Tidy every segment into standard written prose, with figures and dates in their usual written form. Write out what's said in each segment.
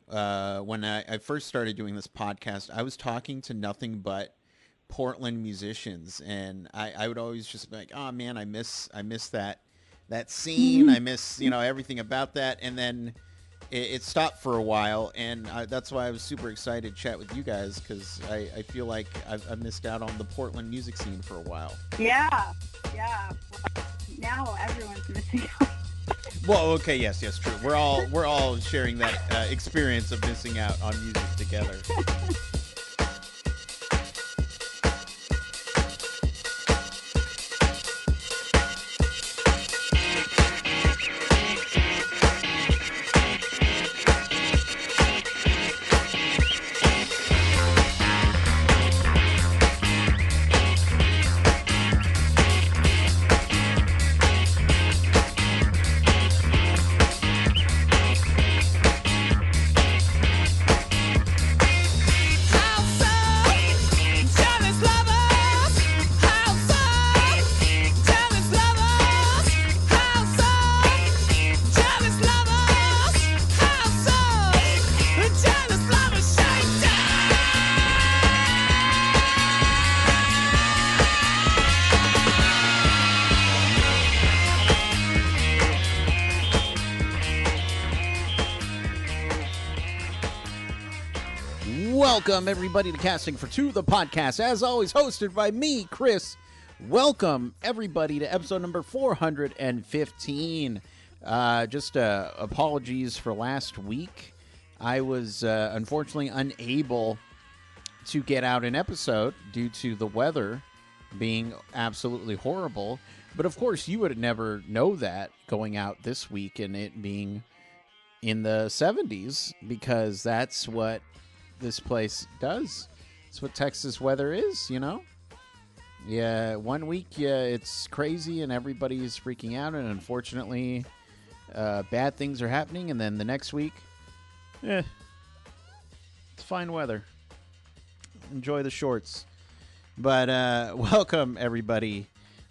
when I first started doing this podcast, I was talking to nothing but Portland musicians, and I would always just be like, "Oh man, I miss that scene. I miss everything about that." And then it stopped for a while, and that's why I was super excited to chat with you guys because I feel like I've missed out on the Portland music scene for a while. Yeah, yeah. Well, now everyone's missing out. Well, okay, yes, true. We're all sharing that experience of missing out on music together. Welcome, everybody, to Casting for Two, the podcast, as always, hosted by me, Chris. Welcome, everybody, to episode number 415. Just apologies for last week. I was unfortunately unable to get out an episode due to the weather being absolutely horrible. But, of course, you would never know that going out this week and it being in the 70s because that's what this place does. It's what Texas weather is, Yeah, one week, it's crazy and everybody's freaking out, and unfortunately, bad things are happening, and then the next week, it's fine weather. Enjoy the shorts. But welcome, everybody.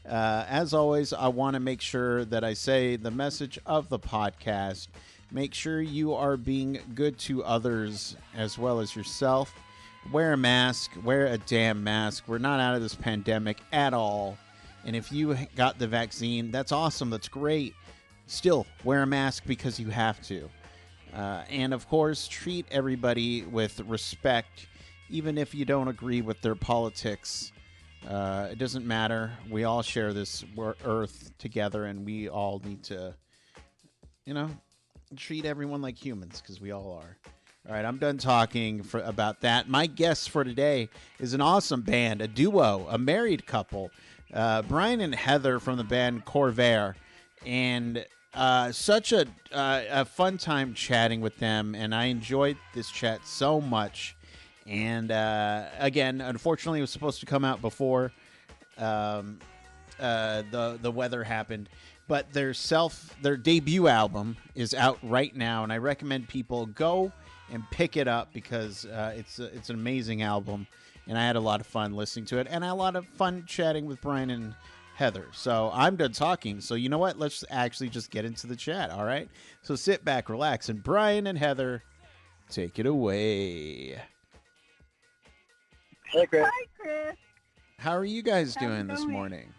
As always, I want to make sure that I say the message of the podcast. Make sure you are being good to others as well as yourself. Wear a mask. Wear a damn mask. We're not out of this pandemic at all. And if you got the vaccine, that's awesome. That's great. Still, wear a mask because you have to. And, of course, treat everybody with respect, even if you don't agree with their politics. It doesn't matter. We all share this earth together, and we all need to, treat everyone like humans because we all are. All right, I'm done talking about that. My guest for today is an awesome band, a duo, a married couple, Brian and Heather from the band Corvair, and such a fun time chatting with them, and I enjoyed this chat so much. And again, unfortunately, it was supposed to come out before the weather happened. But their debut album is out right now, and I recommend people go and pick it up because it's an amazing album, and I had a lot of fun listening to it, and I had a lot of fun chatting with Brian and Heather. So I'm done talking. So you know what? Let's actually just get into the chat, all right? So sit back, relax, and Brian and Heather, take it away. Hey, Chris. Hi, Chris. How are you guys How's doing it this going? morning?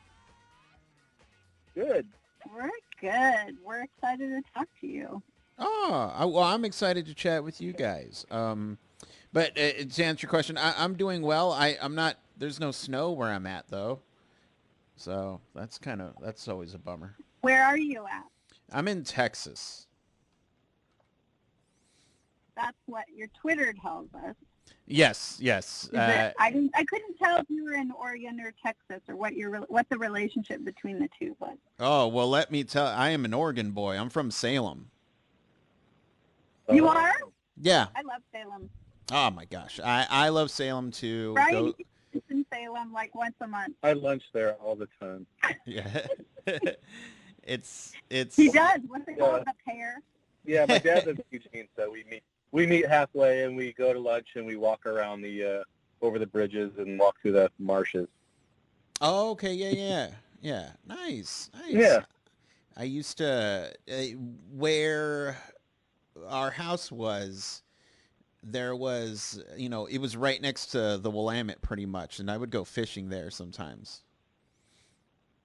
Good. We're good. We're excited to talk to you. Well, I'm excited to chat with you guys. But to answer your question, I'm doing well. I'm not. There's no snow where I'm at though, so that's always a bummer. Where are you at? I'm in Texas. That's what your Twitter tells us. Yes. Is it, I couldn't tell if you were in Oregon or Texas or what the relationship between the two was. Oh well, let me tell. I am an Oregon boy. I'm from Salem. You are? Yeah. I love Salem. Oh my gosh, I love Salem too. Right? He's in Salem like once a month. I lunch there all the time. Yeah. it's. He does. What's it called? The pear? Yeah, my dad's in Eugene, so we meet halfway and we go to lunch and we walk around the over the bridges and walk through the marshes. Oh, okay. Yeah. Nice. Yeah. I used to where our house was. there was, it was right next to the Willamette pretty much, and I would go fishing there sometimes.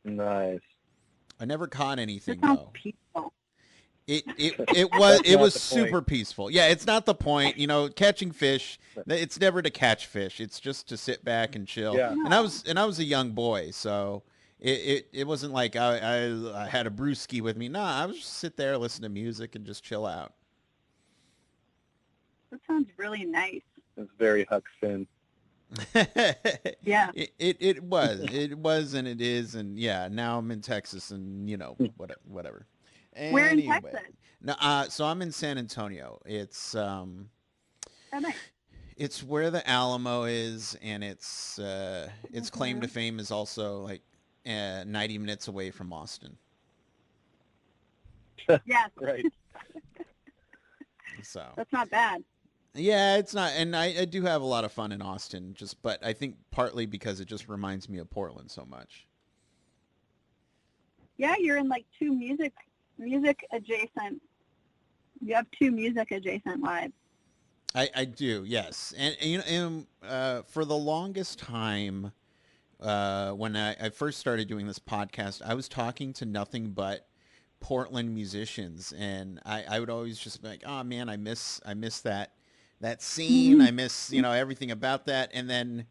Nice. I never caught That anything sounds though. peaceful. It Not was the super point. peaceful. Yeah, it's not the point. Catching fish. It's never to catch fish. It's just to sit back and chill. Yeah. And I was a young boy, so it wasn't like I had a brewski with me. Nah, I was just sit there, listen to music, and just chill out. That sounds really nice. It's very Huck Finn. Yeah. It was and it is, and yeah, now I'm in Texas, and whatever. Where in Anyway, Texas? no, so I'm in San Antonio. It's Oh, nice. it's where the Alamo is, and its claim to Mhm. fame is also like 90 minutes away from Austin. Yes, Right. So that's not bad. yeah, it's not, and I do have a lot of fun in Austin. But I think partly because it just reminds me of Portland so much. Yeah, you're in like two music adjacent. You have two music adjacent lives. I do, yes, and for the longest time, when I first started doing this podcast, I was talking to nothing but Portland musicians, and I would always just be like, oh man, I miss that scene. I miss everything about that, and then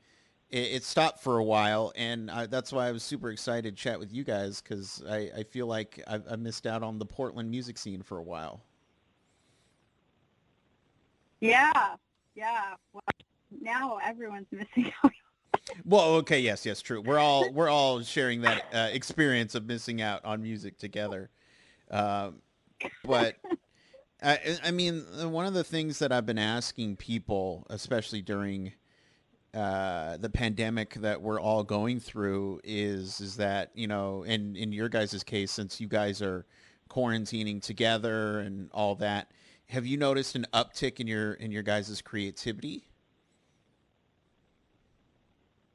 it stopped for a while, and that's why I was super excited to chat with you guys, because I feel like I missed out on the Portland music scene for a while. Yeah, yeah. Well, now everyone's missing out. Well, okay, yes, true. We're all sharing that experience of missing out on music together. Um, but I mean, one of the things that I've been asking people, especially during the pandemic that we're all going through, is that in your guys' case, since you guys are quarantining together and all that, have you noticed an uptick in your guys' creativity?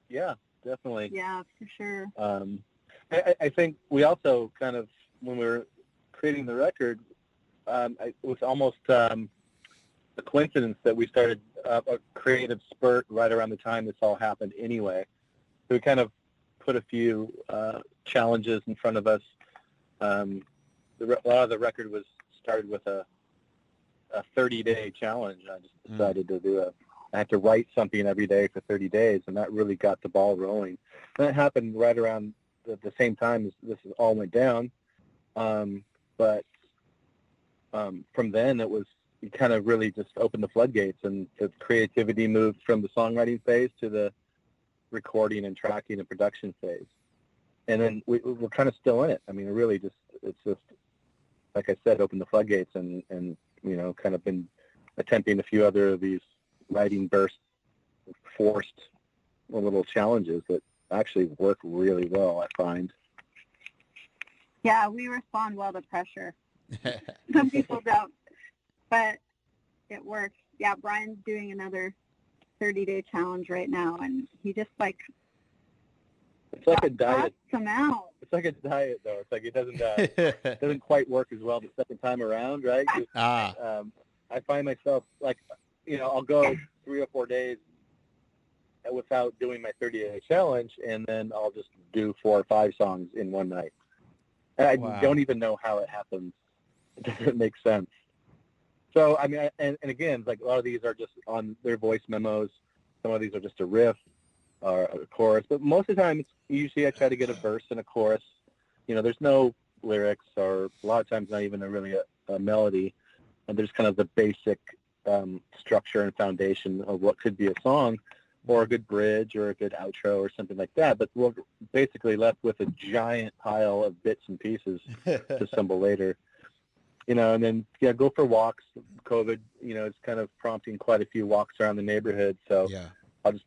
Yeah, definitely. Yeah, for sure. I think we also kind of, when we were creating the record, it was almost a coincidence that we started a creative spurt right around the time this all happened anyway. So we kind of put a few challenges in front of us. A lot of the record was started with a 30-day challenge. I just decided to I had to write something every day for 30 days, and that really got the ball rolling. And that happened right around the same time as this all went down. But from then, it kind of really just opened the floodgates, and the creativity moved from the songwriting phase to the recording and tracking and production phase. And then we're kind of still in it. I mean, it's just, like I said, opened the floodgates, and kind of been attempting a few other of these writing burst forced little challenges that actually work really well, I find. Yeah, we respond well to pressure. Some people don't, but it works. Yeah, Brian's doing another 30-day challenge right now, and he just it's like a diet. Some out. It's like a diet, though. It's like it doesn't quite work as well the second time around, right? I find myself like, I'll go 3 or 4 days without doing my 30-day challenge, and then I'll just do 4 or 5 songs in one night. And I don't even know how it happens. It doesn't make sense. So, I mean, and again, like a lot of these are just on their voice memos. Some of these are just a riff or a chorus. But most of the time, usually I try to get a verse and a chorus. There's no lyrics, or a lot of times not even a melody. And there's kind of the basic structure and foundation of what could be a song, or a good bridge, or a good outro, or something like that. But we're basically left with a giant pile of bits and pieces to assemble later. And then go for walks. COVID, is kind of prompting quite a few walks around the neighborhood. So I'll just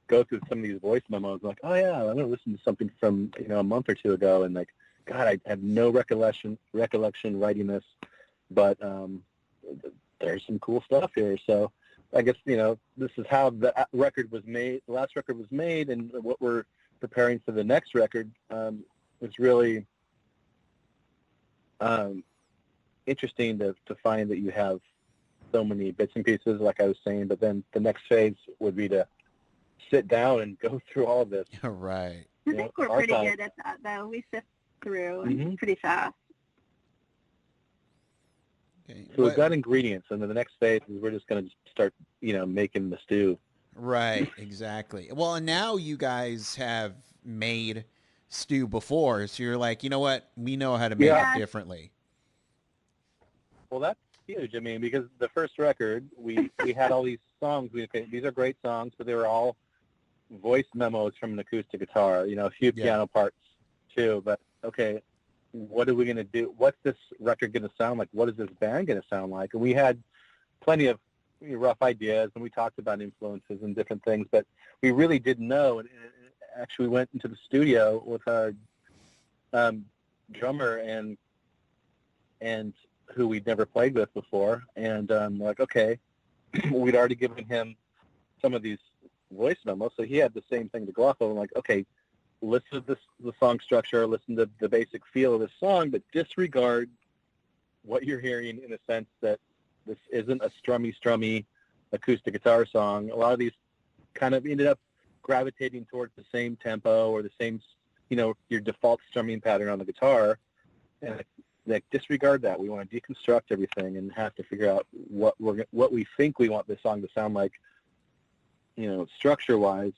go through some of these voice memos, like, oh yeah, I'm gonna listen to something from a month or two ago, and like, God, I have no recollection writing this, but there's some cool stuff here. So I guess this is how the record was made. The last record was made, and what we're preparing for the next record is really interesting to find that you have so many bits and pieces, like I was saying, but then the next phase would be to sit down and go through all of this. Right. I think we're pretty good at that, though. We sift through and pretty fast. Okay. So we've got ingredients, and then the next phase is we're just going to start, making the stew. Right, exactly. Well, and now you guys have made stew before, so you're like, you know what? We know how to make it differently. Well, that's huge. I mean, because the first record, we had all these songs. These are great songs, but they were all voice memos from an acoustic guitar, a few piano parts too. But, okay, what are we going to do? What's this record going to sound like? What is this band going to sound like? And we had plenty of rough ideas, and we talked about influences and different things, but we really didn't know. And actually went into the studio with our drummer and who we'd never played with before, and like, okay, we'd already given him some of these voice memos, so he had the same thing to go off of. I'm like, okay, listen to the song structure, listen to the basic feel of the song, but disregard what you're hearing in the sense that this isn't a strummy acoustic guitar song. A lot of these kind of ended up gravitating towards the same tempo or the same, your default strumming pattern on the guitar. And like, disregard that. We want to deconstruct everything and have to figure out what we think we want this song to sound like, structure-wise,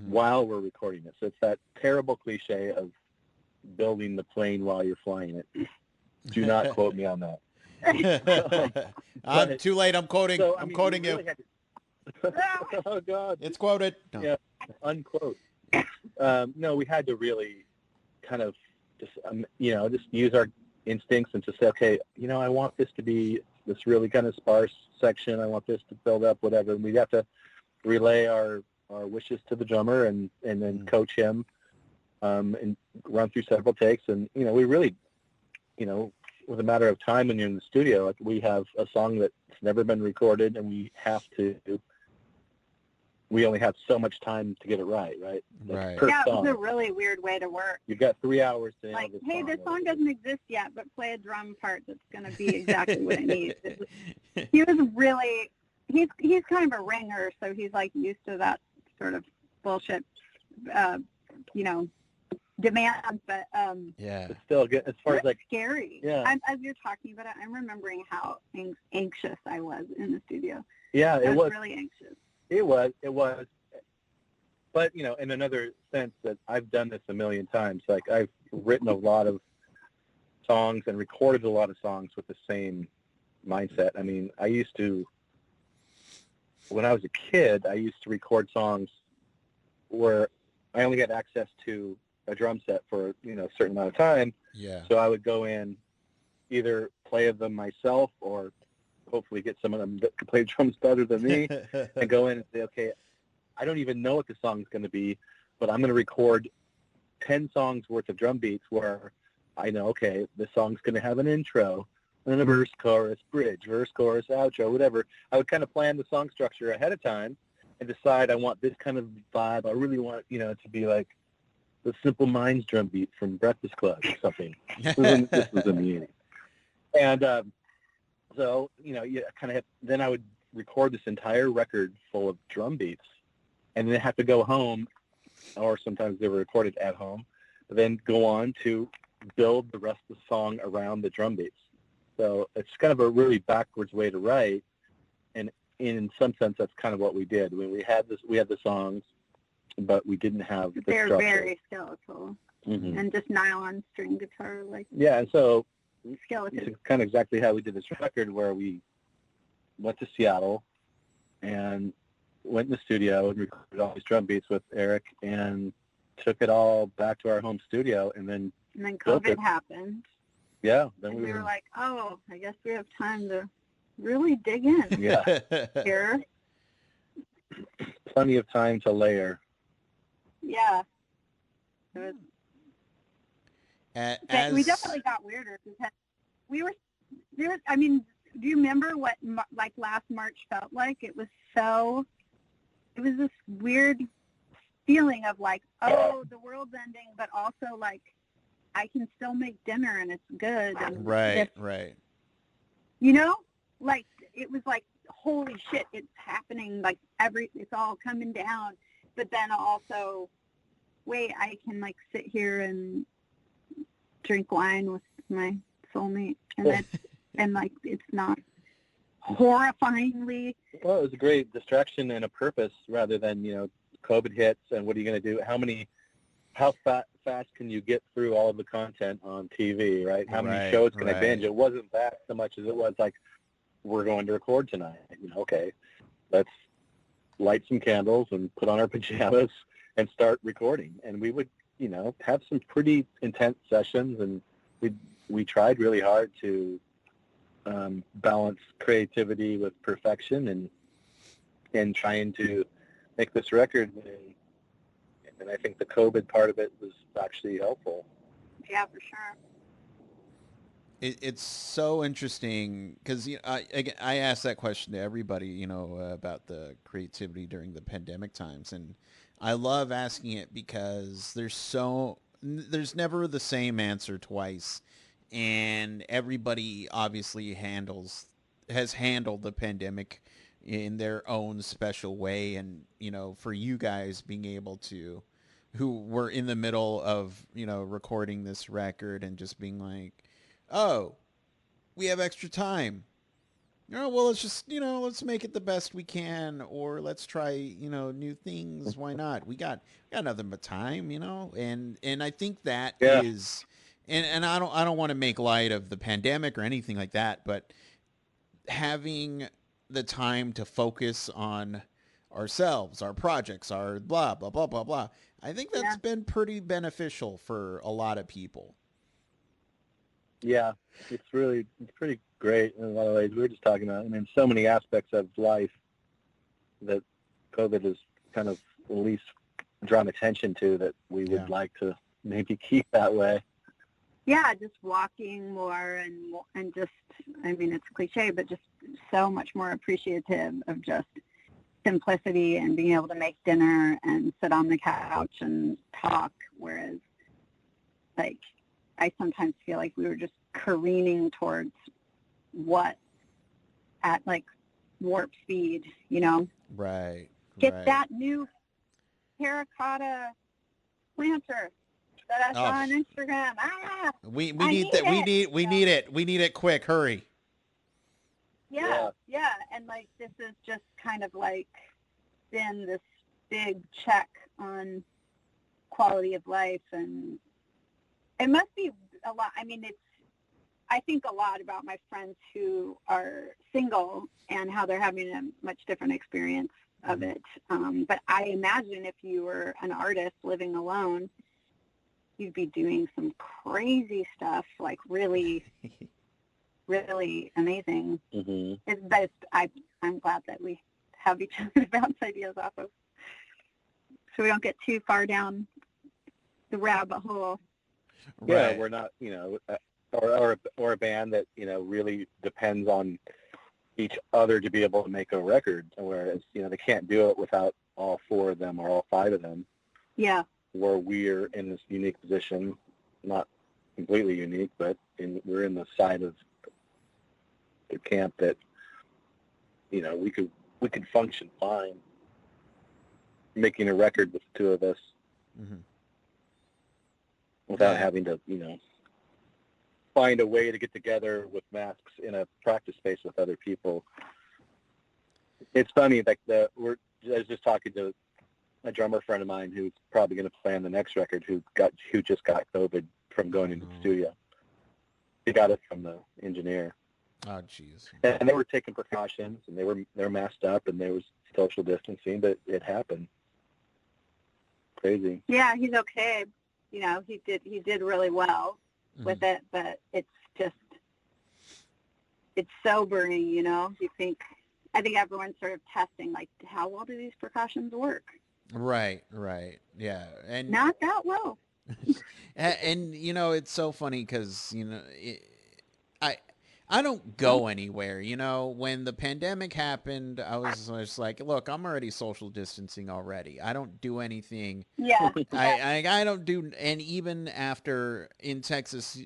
while we're recording it. So it's that terrible cliche of building the plane while you're flying it. Do not quote me on that. I'm too late. I'm quoting. So, I'm quoting you. Oh God, it's quoted. No. Yeah, unquote. No, we had to really kind of just just use our instincts and just say, okay, I want this to be this really kind of sparse section. I want this to build up, whatever. And we have to relay our wishes to the drummer and then coach him and run through several takes. And we really, with a matter of time when you're in the studio, like, we have a song that's never been recorded, and we only have so much time to get it right? Like, right. Per yeah, song. It was a really weird way to work. You've got 3 hours to like, this hey, song. this song doesn't exist yet, but play a drum part that's going to be exactly what it needs. He was really, he's kind of a ringer, so he's like used to that sort of bullshit, demands, but it's still good as far as like scary. Yeah. As you're talking about it, I'm remembering how anxious I was in the studio. Yeah, I was really anxious. It was. But in another sense, that I've done this a million times. Like, I've written a lot of songs and recorded a lot of songs with the same mindset. I mean, when I was a kid, I used to record songs where I only had access to a drum set for a certain amount of time. Yeah. So I would go in, either play them myself or hopefully get some of them that could play drums better than me, and go in and say, okay, I don't even know what the song's going to be, but I'm going to record 10 songs worth of drum beats where I know, okay, the song's going to have an intro, and then a verse, chorus, bridge, verse, chorus, outro, whatever. I would kind of plan the song structure ahead of time and decide I want this kind of vibe. I really want, to be like the Simple Minds drum beat from Breakfast Club or something. This was in the 80s. And so, you kind of then I would record this entire record full of drum beats, and then have to go home, or sometimes they were recorded at home, but then go on to build the rest of the song around the drum beats. So it's kind of a really backwards way to write, and in some sense, that's kind of what we did. We had the songs, but we didn't have the They're structure. very skeletal, and just nylon string guitar, like. Yeah, and so skeleton. It's kind of exactly how we did this record, where we went to Seattle and went in the studio and recorded all these drum beats with Eric, and took it all back to our home studio, and then COVID happened. Yeah. Then we were like, oh, I guess we have time to really dig in. Yeah. Here. Plenty of time to layer. Yeah. It was, we definitely got weirder because we were there. I mean, do you remember what like last March felt like? It was this weird feeling of like, oh, the world's ending, but also like I can still make dinner and it's good. And right. like it was like holy shit, it's happening. Like it's all coming down. But then also, wait, I can like sit here and drink wine with my soulmate, and like it's not horrifyingly. Well, it was a great distraction and a purpose rather than, COVID hits and what are you going to do? How fast can you get through all of the content on TV, right? How many shows can I binge? It wasn't that so much as it was like, we're going to record tonight. Okay, let's light some candles and put on our pajamas and start recording. And we would, have some pretty intense sessions, and we tried really hard to balance creativity with perfection and trying to make this record. And I think the COVID part of it was actually helpful. Yeah, for sure. It's so interesting because I asked that question to everybody, about the creativity during the pandemic times, and I love asking it because there's never the same answer twice, and everybody obviously has handled the pandemic in their own special way, and for you guys being able to, who were in the middle of recording this record and just being like, oh, we have extra time. Well, let's just, let's make it the best we can, or let's try, new things. Why not? We got nothing but time, and I think that is, and I don't want to make light of the pandemic or anything like that, but having the time to focus on ourselves, our projects, our blah, blah, blah, blah, blah. I think that's been pretty beneficial for a lot of people. Yeah, it's pretty great in a lot of ways. We were just talking about, so many aspects of life that COVID has kind of at least drawn attention to that we would like to maybe keep that way. Yeah, just walking more and just, it's cliche, but just so much more appreciative of just simplicity and being able to make dinner and sit on the couch and talk, whereas like I sometimes feel like we were just careening towards what at like warp speed, Right. Get that new terracotta planter that I saw on Instagram. We need that. We need it quick. Hurry. Yeah. And like this is just kind of like been this big check on quality of life, and it must be a lot. I think a lot about my friends who are single and how they're having a much different experience of it. But I imagine if you were an artist living alone, you'd be doing some crazy stuff, like really, really amazing. Mm-hmm. But I'm glad that we have each other to bounce ideas off of, so we don't get too far down the rabbit hole. Yeah, we're not, or a band that, really depends on each other to be able to make a record, whereas, they can't do it without all four of them or all five of them. Yeah. Where we're in this unique position, not completely unique, but we're in the side of the camp that, we could function fine making a record with the two of us without having to, find a way to get together with masks in a practice space with other people. It's funny, like I was just talking to a drummer friend of mine who's probably going to play on the next record who just got COVID from going into the studio. He got it from the engineer. Oh, jeez. And they were taking precautions, and they were masked up, and there was social distancing, but it happened. Crazy. Yeah, he's okay. He did really well with it, but it's sobering, I think everyone's sort of testing, like, how well do these precautions work? Right, yeah. And not that well. and it's so funny because, I don't go anywhere. When the pandemic happened, I was just like, look, I'm already social distancing already. I don't do anything. Yeah. I don't do, and even after in Texas,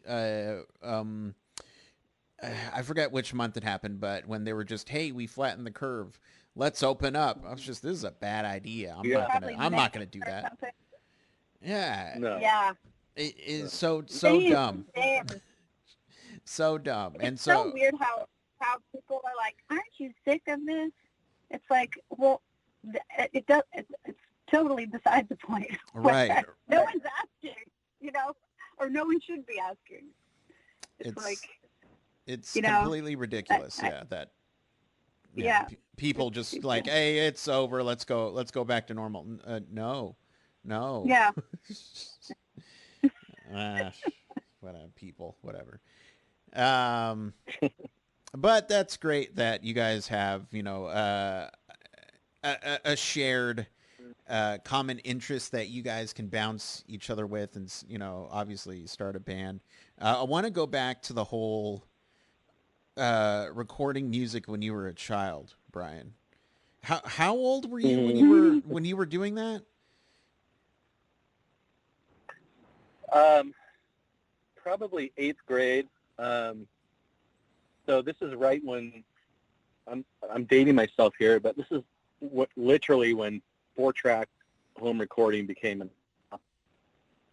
I forget which month it happened, but when they were just, hey, we flattened the curve, let's open up. I was just, this is a bad idea. I'm not gonna do that. Something. Yeah. No. Yeah. It is so They dumb. insane. So dumb. And It's so weird how people are like, aren't you sick of this? It's like, well, it's totally beside the point. Right. No one's asking, or no one should be asking. It's completely ridiculous. People just like, hey, it's over. Let's go back to normal. No. Yeah. Whatever. But that's great that you guys have, a shared common interest that you guys can bounce each other with, and obviously start a band. I want to go back to the whole recording music when you were a child, Brian. How old were you when you were doing that? Probably 8th grade. So this is right when I'm dating myself here, but this is literally when 4-track home recording became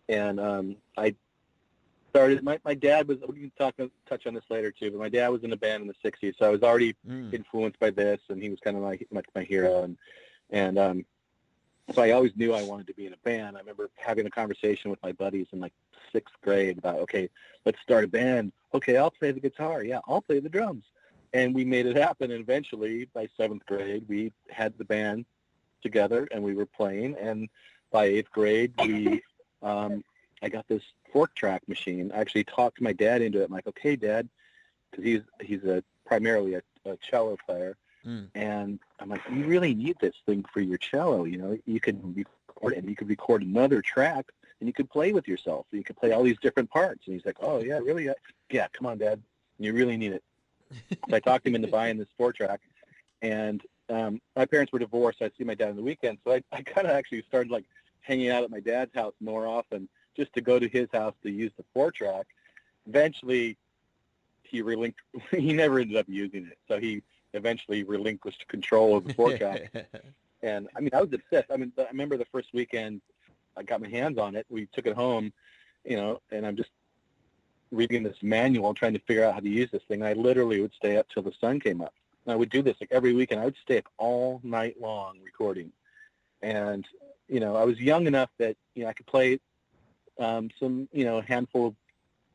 and I started. My dad was. We can touch on this later too. But my dad was in a band in the '60s, so I was already influenced by this, and he was kind of my hero, and so I always knew I wanted to be in a band. I remember having a conversation with my buddies in like 6th grade about, okay, let's start a band. Okay, I'll play the guitar. Yeah, I'll play the drums. And we made it happen. And eventually, by 7th grade, we had the band together and we were playing. And by 8th grade, I got this 4-track machine. I actually talked my dad into it. I'm like, okay, Dad, because he's primarily a cello player. And I'm like, you really need this thing for your cello. You can record it, and you could record another track, and you could play with yourself. You could play all these different parts. And he's like, oh, yeah, really? Yeah, come on, Dad. You really need it. So I talked him into buying this 4-track. And my parents were divorced. So I'd see my dad on the weekend. So I kind of actually started, like, hanging out at my dad's house more often just to go to his house to use the 4-track. Eventually, he never ended up using it. So he eventually relinquished control of the 4-track. And I mean, I was obsessed. I mean, I remember the first weekend I got my hands on it. We took it home, and I'm just reading this manual, trying to figure out how to use this thing. I literally would stay up till the sun came up. And I would do this like every weekend. I would stay up all night long recording. And, I was young enough that, I could play some, handful of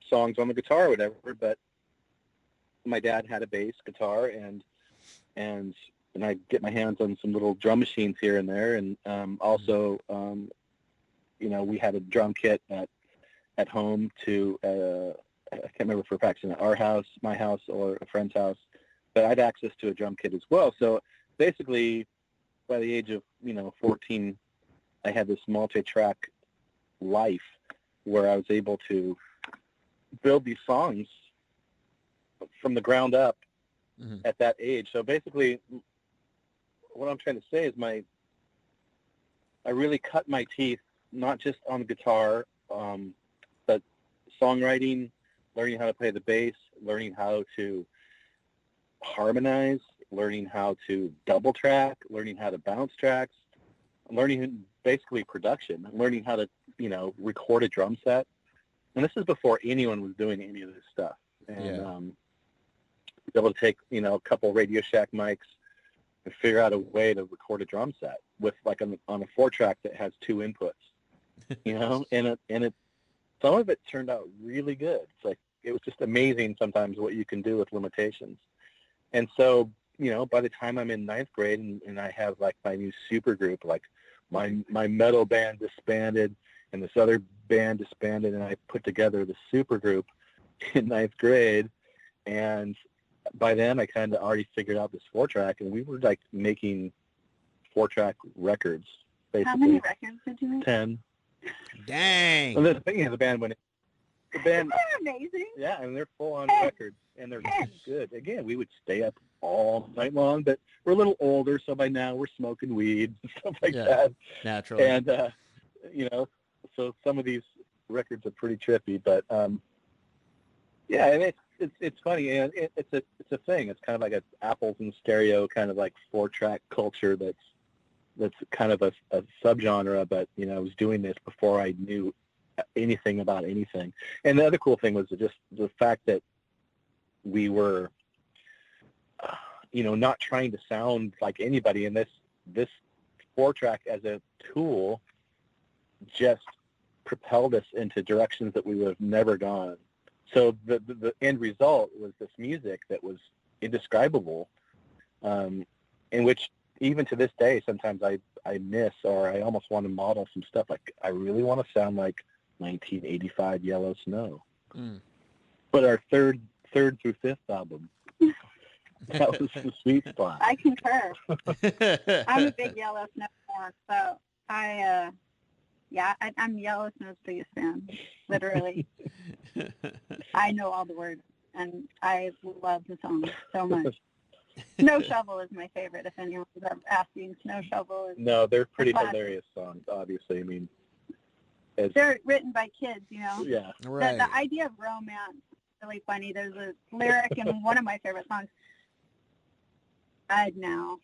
songs on the guitar or whatever, but my dad had a bass guitar and I'd get my hands on some little drum machines here and there. And also, we had a drum kit at home to, I can't remember if we're practicing at our house, my house, or a friend's house, but I had access to a drum kit as well. So basically, by the age of, 14, I had this multi-track life where I was able to build these songs from the ground up at that age. So basically, what I'm trying to say is I really cut my teeth, not just on guitar, but songwriting, learning how to play the bass, learning how to harmonize, learning how to double track, learning how to bounce tracks, learning basically production, learning how to, record a drum set. And this is before anyone was doing any of this stuff. And be able to take, a couple Radio Shack mics and figure out a way to record a drum set with like on a 4-track that has 2 inputs, and some of it turned out really good. It's like, it was just amazing sometimes what you can do with limitations. And so, by the time I'm in 9th grade and I have like my new super group, like my metal band disbanded and this other band disbanded, and I put together the super group in 9th grade. And by then I kind of already figured out this 4-track, and we were like making 4-track records, basically. How many records did you make? 10. Dang. Well, the thing is, the band They're amazing. Yeah, and they're full-on records, and they're good. Again, we would stay up all night long, but we're a little older, so by now we're smoking weed and stuff like that. Naturally. And, so some of these records are pretty trippy, but, and it's funny, and it's a thing. It's kind of like a apples and stereo kind of like 4-track culture that's kind of a subgenre. But I was doing this before I knew anything about anything. And the other cool thing was just the fact that we were, not trying to sound like anybody. And this 4-track as a tool just propelled us into directions that we would have never gone. So the end result was this music that was indescribable, in which even to this day, sometimes I miss, or I almost want to model some stuff. Like, I really want to sound like 1985 Yellow Snow. But our third through fifth album, that was the sweet spot. I concur. I'm a big Yellow Snow fan, so I'm Yellow Snow's biggest fan, literally. I know all the words, and I love the song so much. Snow Shovel is my favorite, if anyone's ever asking. Snow Shovel is No, they're pretty hilarious songs, obviously. I mean, they're written by kids, Yeah. Right. The idea of romance is really funny. There's a lyric in one of my favorite songs, now,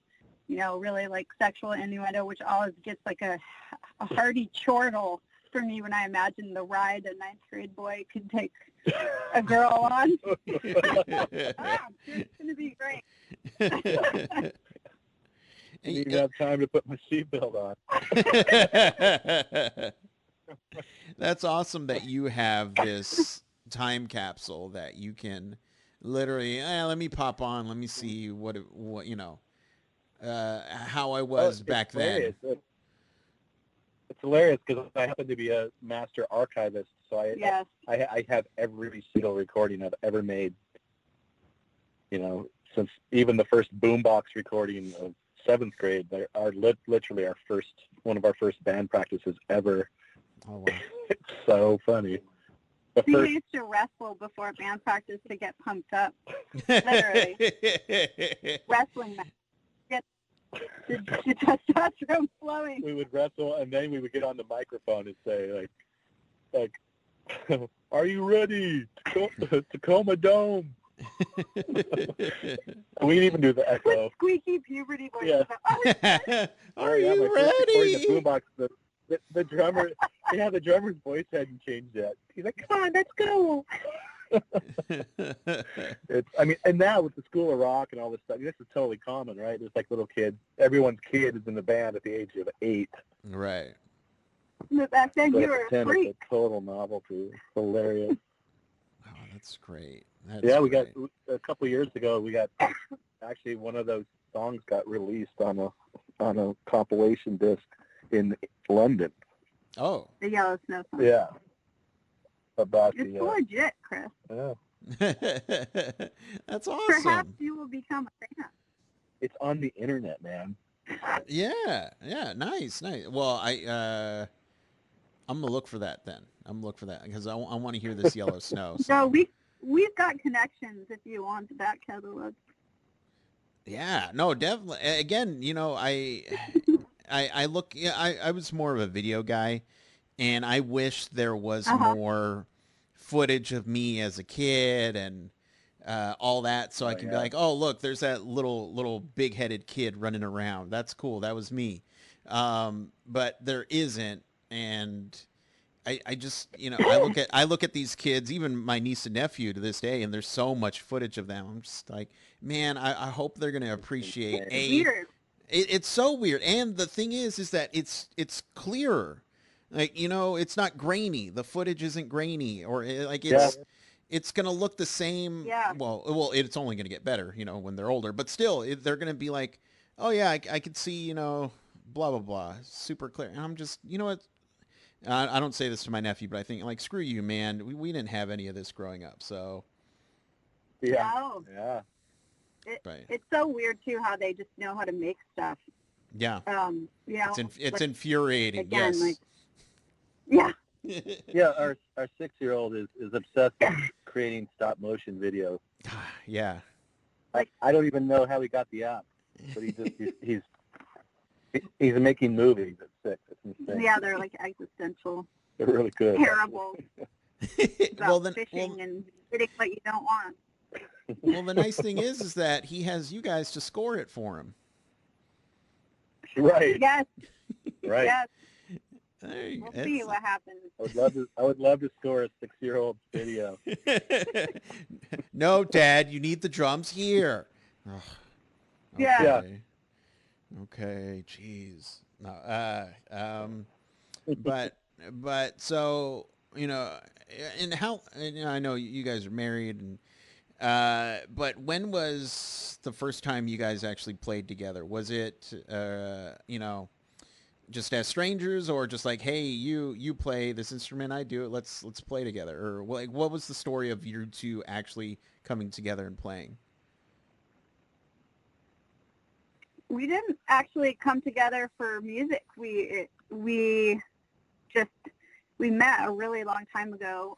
really like sexual innuendo, which always gets like a hearty chortle for me when I imagine the ride a ninth grade boy could take a girl on. It's going to be great. I didn't even have time to put my seatbelt on. That's awesome that you have this time capsule that you can literally, let me pop on, let me see what how I was back then. It's hilarious because I happen to be a master archivist, so I have every single recording I've ever made. Since even the first boombox recording of 7th grade, they are literally one of our first band practices ever. Oh wow! It's so funny. We used to wrestle before band practice to get pumped up. Literally, wrestling match. Get the testosterone flowing. We would wrestle, and then we would get on the microphone and say, like, "Are you ready, Tacoma Dome?" We didn't even do the echo. With squeaky puberty voice. Yeah. Are you ready? The boombox, the drummer, the drummer's voice hadn't changed yet. He's like, "Come on, let's go." And now with the School of Rock and all this stuff, this is totally common, right? It's like little kids. Everyone's kid is in the band at the age of 8. Right. But back then, you were a freak. It's a total novelty. Hilarious. Oh, that's great. We got a couple of years ago. We got actually one of those songs got released on a compilation disc in London. Oh. The Yellow Snow song. Yeah. About it's legit, Chris. Yeah. That's awesome. Perhaps you will become a fan. It's on the internet, man. Yeah. Nice. Well, I'm gonna look for that then. Because I want to hear this Yellow Snow. So we've got connections if you want the back catalog. Yeah. No, definitely. Again, I look. Yeah, I was more of a video guy, and I wish there was more footage of me as a kid and all that, so I can be like, oh, look, there's that little big-headed kid running around. That's cool. That was me. But there isn't, and I just, I look at these kids, even my niece and nephew to this day, and there's so much footage of them. I'm just like, man, I hope they're going to appreciate it's so weird. And the thing is that it's clearer. Like, it's not grainy. The footage isn't grainy, or it's going to look the same. Yeah. Well, it's only going to get better, when they're older, but still they're going to be like, oh yeah, I could see, blah, blah, blah, super clear. And I'm just, what? I don't say this to my nephew, but I think, like, screw you, man. We didn't have any of this growing up, so. Yeah. No. Yeah. It's so weird, too, how they just know how to make stuff. Yeah. It's like, infuriating, again, yes. Yeah, our 6-year-old is obsessed with creating stop-motion videos. Yeah. I don't even know how he got the app, but he's making movies at 6. It's insane. Yeah, they're like existential. They're really good. Parables about fishing and getting what you don't want. Well, the nice thing is that he has you guys to score it for him. Right. Yes. Right. Yes. Hey, we'll see what happens. I would love to score a 6-year-old video. No, Dad, you need the drums here. Ugh. Yeah. Okay, jeez. No, but so, and how, and I know you guys are married, and but when was the first time you guys actually played together? Was it, just as strangers, or just like, hey, you play this instrument, I do it, let's play together, or like, what was the story of you two actually coming together and playing? We didn't actually come together for music. We met a really long time ago.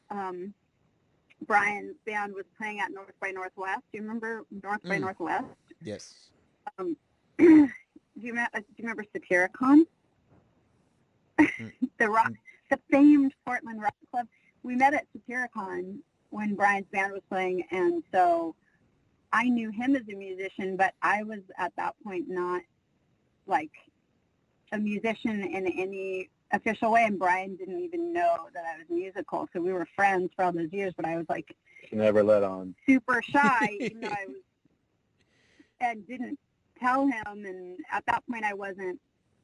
Brian's band was playing at North by Northwest. Do you remember North by Northwest? Yes. Do you remember Satyricon? The famed Portland rock club. We met at Satyricon when Brian's band was playing, and so I knew him as a musician, but I was at that point not like a musician in any official way, and Brian didn't even know that I was musical. So we were friends for all those years, but I was like, she never let on. Super shy, even though I was, and didn't tell him. And at that point, I wasn't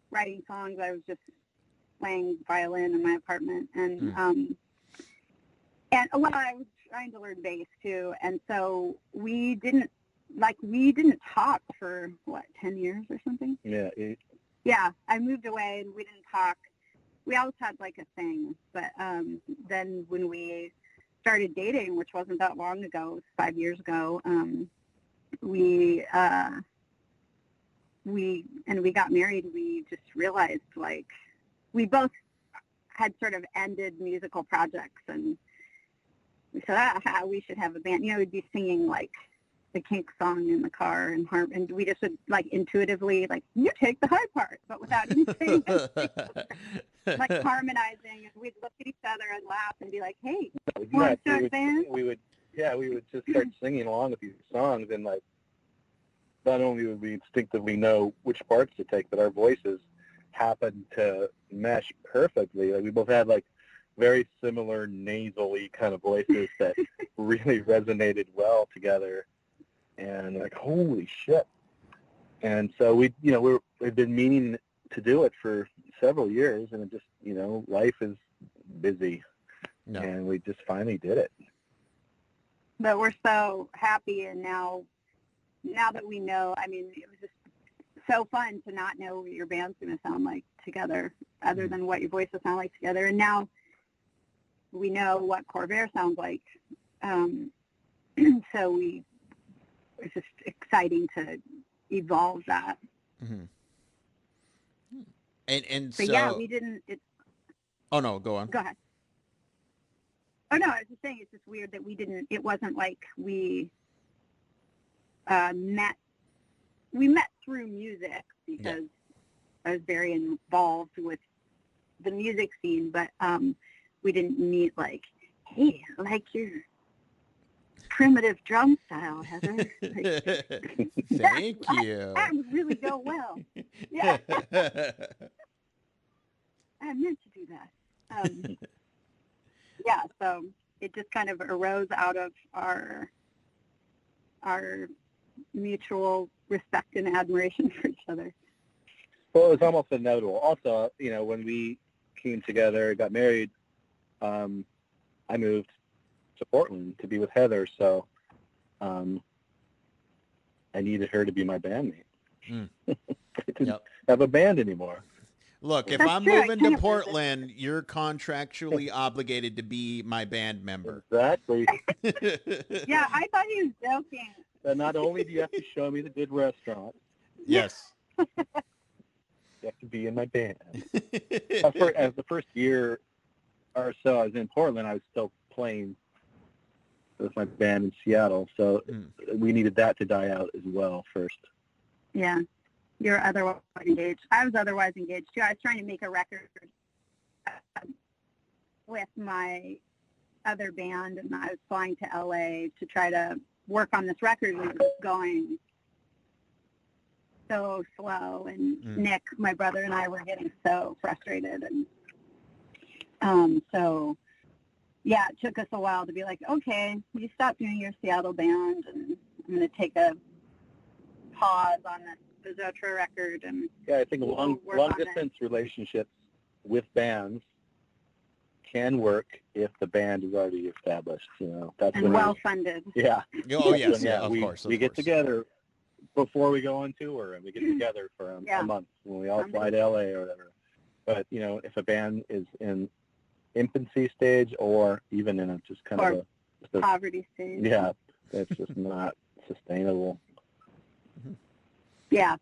writing songs. I was just playing violin in my apartment, and I was trying to learn bass too. And so we didn't talk for 10 years or something. Yeah, I moved away and we didn't talk. We always had like a thing, but then when we started dating, which wasn't that long ago, it was 5 years ago, we got married. We just realized like we both had sort of ended musical projects, and we said, we should have a band. We'd be singing like the Kinks song in the car, and we just would like intuitively like, you take the high part, but without anything, like harmonizing, and we'd look at each other and laugh and be like, hey, want to start a band? We would just start singing along with these songs, and like not only would we instinctively know which parts to take, but our voices happened to mesh perfectly. Like we both had like very similar nasally kind of voices that really resonated well together, and like, holy shit. And so we've been meaning to do it for several years, and it just, life is busy. No. And we just finally did it. But we're so happy, and now that we know, I mean, it was just so fun to not know what your band's going to sound like together, other than what your voices sound like together. And now we know what Corvair sounds like. So it's just exciting to evolve that. Mm-hmm. And so yeah, we didn't. Oh no, go on. Go ahead. Oh no, I was just saying it's just weird that we didn't. It wasn't like we met. We met through music because I was very involved with the music scene, but we didn't meet like, hey, I like your primitive drum style, Heather. Like, Thank you. That would really go well. Yeah. I meant to do that. Yeah, so it just kind of arose out of our mutual respect and admiration for each other. Well, it was almost inevitable. Also, when we came together, got married, I moved to Portland to be with Heather, so I needed her to be my bandmate. I didn't have a band anymore. Look, if I'm moving to Portland, you're contractually obligated to be my band member. Exactly. Yeah, I thought he was joking. And not only do you have to show me the good restaurant. Yes. You have to be in my band. As the first year or so I was in Portland, I was still playing with my band in Seattle, so we needed that to die out as well first. Yeah. You're otherwise engaged. I was otherwise engaged, too. I was trying to make a record with my other band, and I was flying to L.A. to try to work on this record was going so slow, and Nick, my brother, and I were getting so frustrated, and so yeah, it took us a while to be like, okay, you stop doing your Seattle band, and I'm going to take a pause on the Zotra record. And yeah, I think long distance relationships with bands can work if the band is already established. You know, that's and well funded. Yeah. Oh yes, when, of course. We get together before we go on tour, and we get together for a month when we all fly to LA or whatever. But you know, if a band is in infancy stage, or even in a just kind of a poverty stage, yeah, it's just not sustainable. Yeah.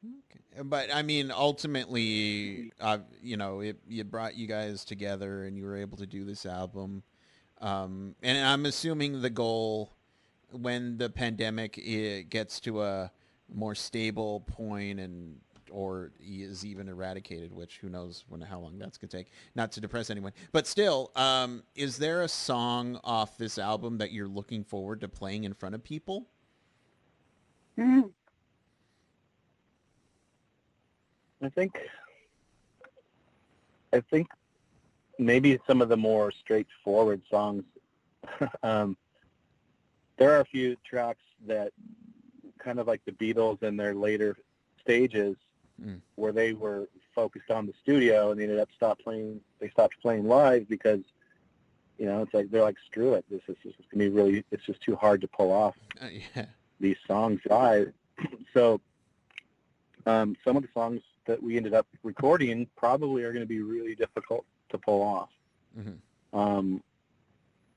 Okay. But I mean, ultimately, you know, it brought you guys together, and you were able to do this album. And I'm assuming the goal, when the pandemic gets to a more stable point, and or is even eradicated, which who knows how long that's going to take, not to depress anyone. But still, is there a song off this album that you're looking forward to playing in front of people? Mm. I think maybe some of the more straightforward songs. There are a few tracks that kind of like the Beatles in their later stages, where they were focused on the studio, and they ended up stopped playing live because, you know, it's like they're like, screw it, this is gonna be really, it's just too hard to pull off these songs live. So some of the songs that we ended up recording probably are going to be really difficult to pull off.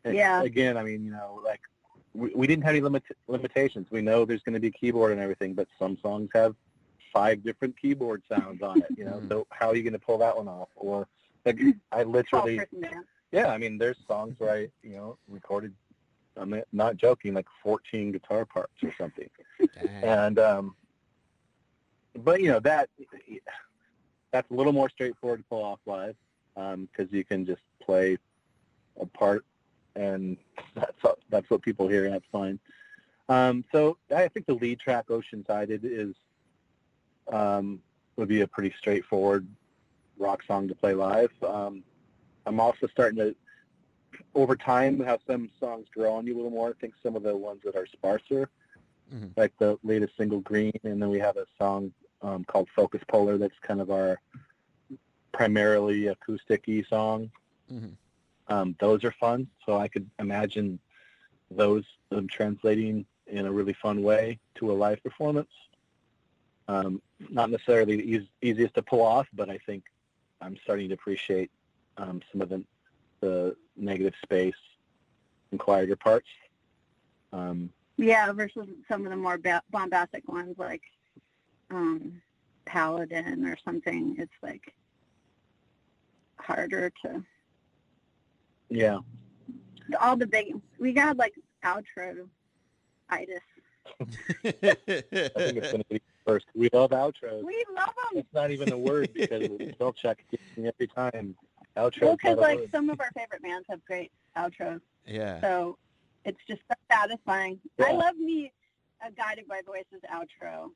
Again, I mean, you know, like we didn't have any limitations. We know there's going to be keyboard and everything, but some songs have 5 different keyboard sounds on it, you know, so how are you going to pull that one off? Or like, I literally, I mean, there's songs where I, you know, recorded, I'm not joking, like 14 guitar parts or something. And, but, you know, that's a little more straightforward to pull off live, because you can just play a part, and that's what people hear, and that's fine. So I think the lead track, Ocean-Sided, would be a pretty straightforward rock song to play live. I'm also starting to, over time, have some songs grow on you a little more. I think some of the ones that are sparser, like the latest single, Green, and then we have a song called Focus Polar that's kind of our primarily acoustic-y song. Those are fun, so I could imagine those translating in a really fun way to a live performance. Not necessarily the easiest to pull off, but I think I'm starting to appreciate some of the negative space and quieter parts. Versus some of the more bombastic ones like Paladin or something. It's like harder to. Yeah. All the big, we got like outro-itis. I think it's going to be first. We love outros. We love them. It's not even a word because they'll check every time. Outros. Well, because like some of our favorite bands have great outros. Yeah. So it's just so satisfying. Yeah. I love me a Guided by Voices outro.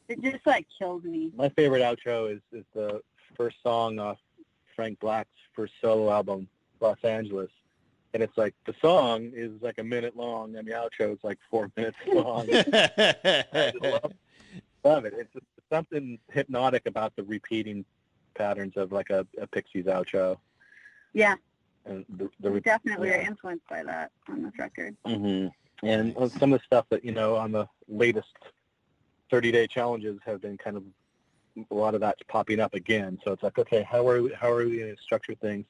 It just like kills me. My favorite outro is the first song off Frank Black's first solo album, Los Angeles. And it's like the song is like a minute long, and the outro is like 4 minutes long. I just love it. It's just something hypnotic about the repeating patterns of like a Pixies outro. Yeah. And we definitely are influenced by that on this record. And some of the stuff that, you know, on the latest 30-day challenges have been kind of, a lot of that's popping up again. So it's like, okay, how are we going to structure things?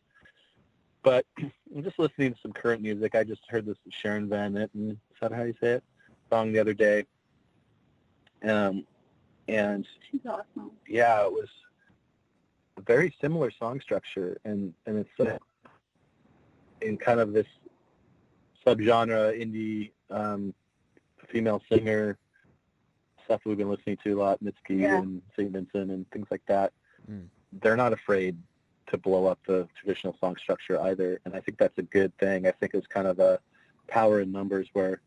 But I'm just listening to some current music. I just heard this Sharon Van Etten, is that how you say it, song the other day. And she's awesome. Yeah, it was a very similar song structure, and it's in kind of this subgenre indie female singer stuff we've been listening to a lot, Mitski and St. Vincent and things like that. They're not afraid to blow up the traditional song structure either, and I think that's a good thing. I think it's kind of a power in numbers where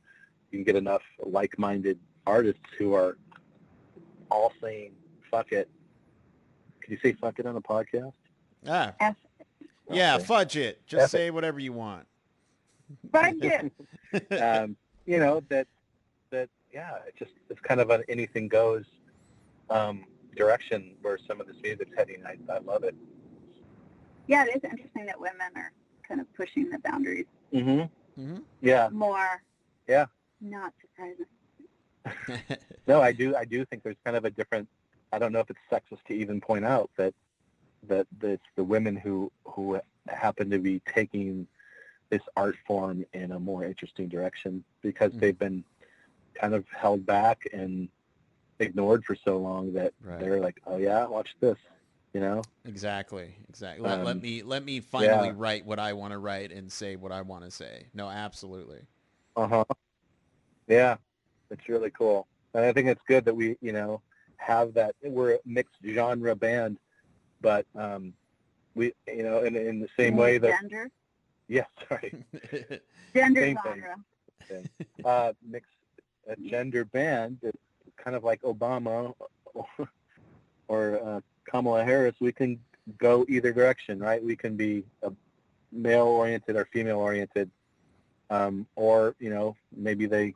you can get enough like-minded artists who are all saying, fuck it. Can you say fuck it on a podcast? Ah. F. Yeah, Okay. fudge it. Just say whatever you want. Fudge it. You know, that yeah, it's kind of an anything goes direction where some of this music's heading. I love it. Yeah, it is interesting that women are kind of pushing the boundaries. Mm-hmm. Mm-hmm. Yeah. More. Yeah. Not surprising. No, I do think there's kind of a different. I don't know if it's sexist to even point out that it's the women who happen to be taking this art form in a more interesting direction because they've been kind of held back and ignored for so long that they're like, oh yeah, watch this, you know? Exactly. Let me finally write what I want to write and say what I want to say. No, absolutely. Yeah, it's really cool, and I think it's good that we, you know, have that. We're a mixed genre band, but we, you know, in the same way that gender. Yes, sorry. Gender same genre. Thing. Mixed a gender band. It's kind of like Obama or Kamala Harris. We can go either direction, right? We can be a male-oriented or female-oriented, or you know, maybe they.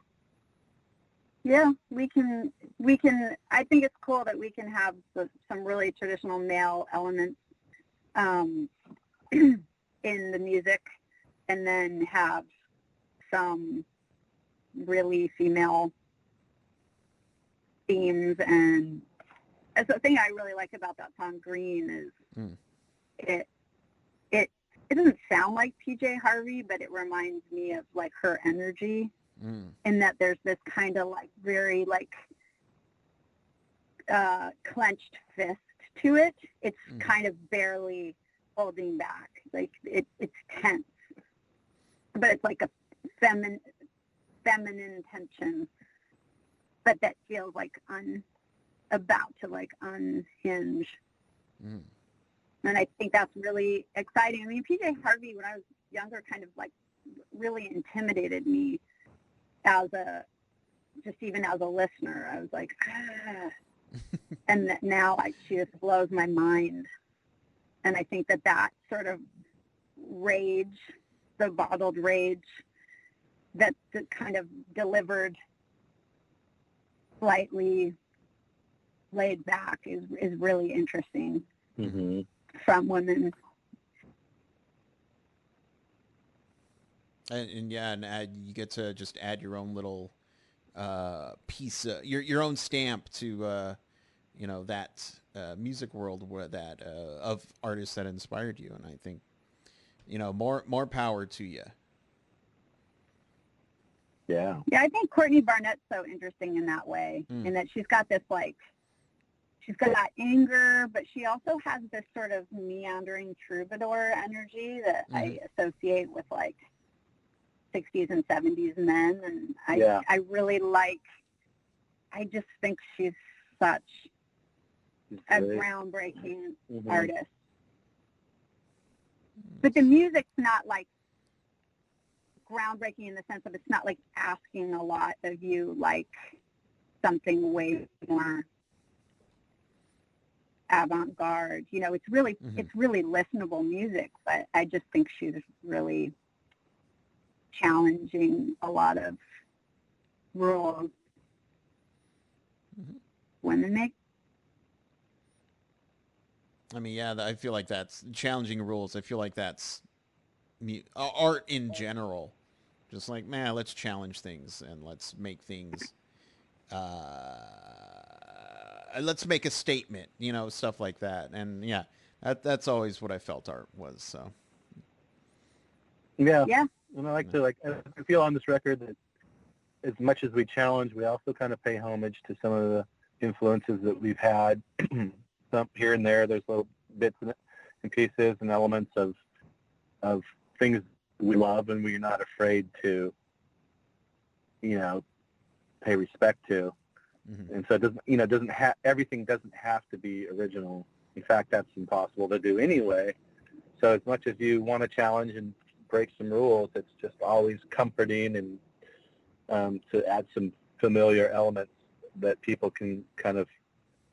Yeah, we can. I think it's cool that we can have some really traditional male elements in the music, and then have some really female themes. And the thing I really like about that song Green is it doesn't sound like PJ Harvey, but it reminds me of like her energy, in that there's this kind of like very like clenched fist to it. It's kind of barely holding back. Like it's tense, but it's like a feminine tension, but that feels like about to like unhinge. And I think that's really exciting. I mean, PJ Harvey, when I was younger, kind of like really intimidated me even as a listener. I was like, and that now she just blows my mind. And I think that sort of rage, the bottled rage, that's kind of delivered slightly laid back is really interesting from women. And you get to just add your own little piece, your own stamp to you know, that music world that of artists that inspired you. And I think, you know, more power to you. Yeah, I think Courtney Barnett's so interesting in that way, in that she's got this like, she's got that anger, but she also has this sort of meandering troubadour energy that I associate with like 60s and 70s men. And I really like, I just think she's such a groundbreaking artist. But the music's not like groundbreaking in the sense of it's not like asking a lot of you, like something way more avant-garde. You know, it's really listenable music, but I just think she's really challenging a lot of rules women make. I mean, yeah, I feel like that's challenging rules. I feel like that's art in general. Just like, man, let's challenge things and let's make things. Let's make a statement, you know, stuff like that. And yeah, that's always what I felt art was. So. Yeah. And I like to I feel on this record that as much as we challenge, we also kind of pay homage to some of the influences that we've had. Some here and there, there's little bits and pieces and elements of things we love and we're not afraid to, you know, pay respect to. And so it doesn't everything doesn't have to be original. In fact, that's impossible to do anyway. So as much as you want to challenge and break some rules, it's just always comforting and to add some familiar elements that people can kind of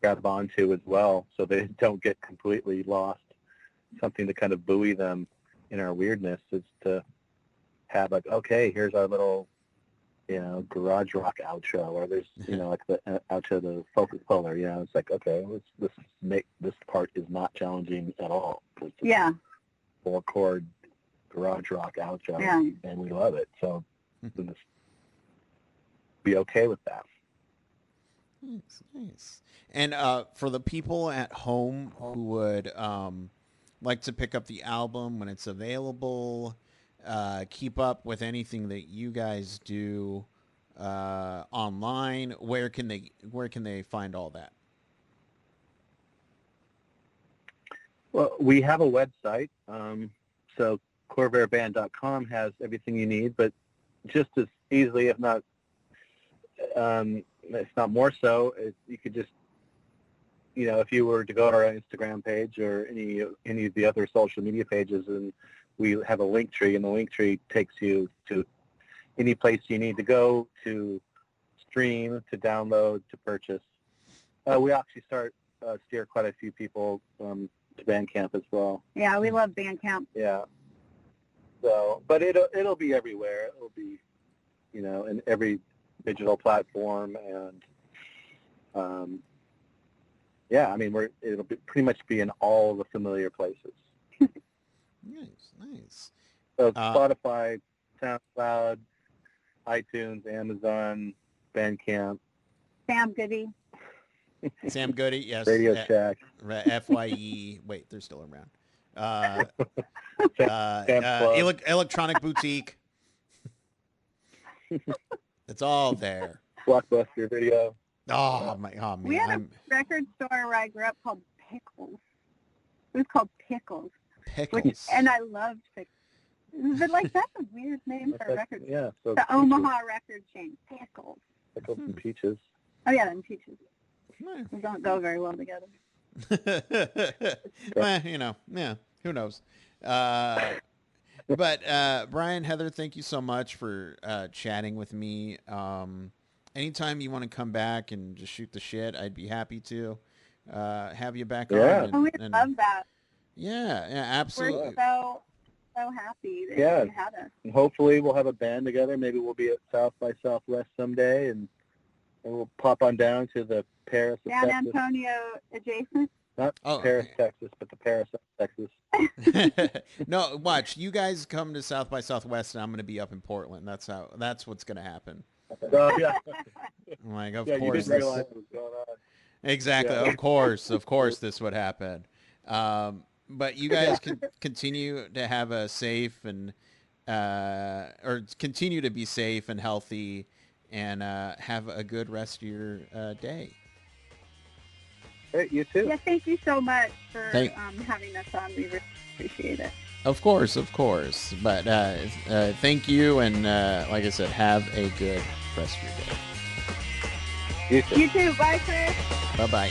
grab onto as well, so they don't get completely lost. Something to kind of buoy them in our weirdness is to have like, okay, here's our little, garage rock outro, or there's, like the outro, the focus puller, it's like, okay, this part is not challenging at all. Yeah. 4-chord garage rock outro, and we love it. So just be okay with that. Nice. And for the people at home who would like to pick up the album when it's available, keep up with anything that you guys do online, where can they find all that? Well, we have a website, so corvairband.com has everything you need, but just as easily, if not more so, you could just, if you were to go to our Instagram page or any of the other social media pages, and we have a link tree, and the link tree takes you to any place you need to go to stream, to download, to purchase. We actually steer quite a few people to Bandcamp as well. Yeah, we love Bandcamp. Yeah. So, but it'll be everywhere. It'll be, in every digital platform, and it'll pretty much be in all the familiar places. Nice. So Spotify, SoundCloud, iTunes, Amazon, Bandcamp. Sam Goody. Sam Goody, yes. Radio Shack. FYE. Wait, they're still around. Electronic Boutique. It's all there. Blockbuster Video. Man. We had a record store where I grew up called Pickles. It was called Pickles. And I loved Pickles. But that's a weird name for a record store. Yeah. So the Omaha record chain, Pickles. Pickles and Peaches. Oh yeah, and Peaches. They don't go very well together. Well, who knows? But Brian, Heather, thank you so much for chatting with me. Anytime you want to come back and just shoot the shit, I'd be happy to have you back on. We love that. Yeah, absolutely. We're so happy that you had us. And hopefully we'll have a band together. Maybe we'll be at South by Southwest someday, and we'll pop on down to the Paris of San Texas. Antonio adjacent? Not Paris, Texas, but the Paris of Texas. No, watch. You guys come to South by Southwest, and I'm going to be up in Portland. That's what's going to happen. Oh, yeah. I'm like, of You course. didn't realize what was going on. Exactly. Yeah. Of course, this would happen. But you guys can continue to have a safe and or continue to be safe and healthy, and have a good rest of your day. Hey, you too. Yeah, thank you so much for having us on. We really appreciate it. Of course. But thank you, and like I said, have a good rest of your day. You too. You too. Bye, Chris. Bye-bye.